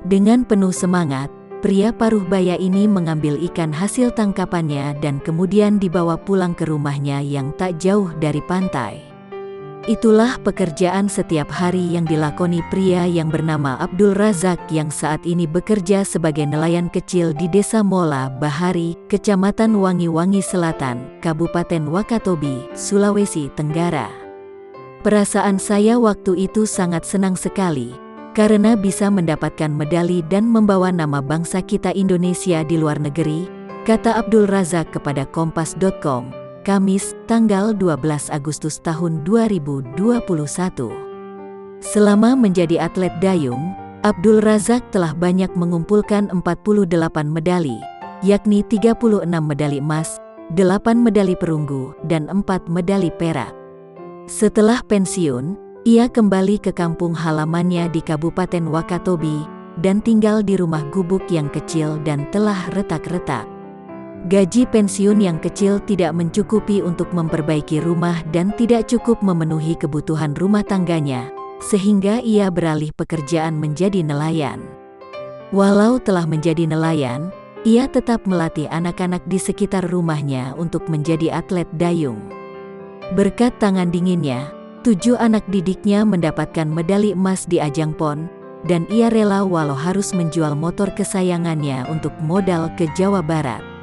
Dengan penuh semangat, pria paruh baya ini mengambil ikan hasil tangkapannya dan kemudian dibawa pulang ke rumahnya yang tak jauh dari pantai. Itulah pekerjaan setiap hari yang dilakoni pria yang bernama Abdul Razak yang saat ini bekerja sebagai nelayan kecil di Desa Mola Bahari, Kecamatan Wangi-Wangi Selatan, Kabupaten Wakatobi, Sulawesi Tenggara. Perasaan saya waktu itu sangat senang sekali, karena bisa mendapatkan medali dan membawa nama bangsa kita Indonesia di luar negeri, kata Abdul Razak kepada Kompas.com. Kamis, tanggal 12 Agustus tahun 2021. Selama menjadi atlet dayung, Abdul Razak telah banyak mengumpulkan 48 medali, yakni 36 medali emas, 8 medali perunggu, dan 4 medali perak. Setelah pensiun, ia kembali ke kampung halamannya di Kabupaten Wakatobi, dan tinggal di rumah gubuk yang kecil dan telah retak-retak. Gaji pensiun yang kecil tidak mencukupi untuk memperbaiki rumah dan tidak cukup memenuhi kebutuhan rumah tangganya, sehingga ia beralih pekerjaan menjadi nelayan. Walau telah menjadi nelayan, ia tetap melatih anak-anak di sekitar rumahnya untuk menjadi atlet dayung. Berkat tangan dinginnya, 7 anak didiknya mendapatkan medali emas di ajang PON, dan ia rela walau harus menjual motor kesayangannya untuk modal ke Jawa Barat.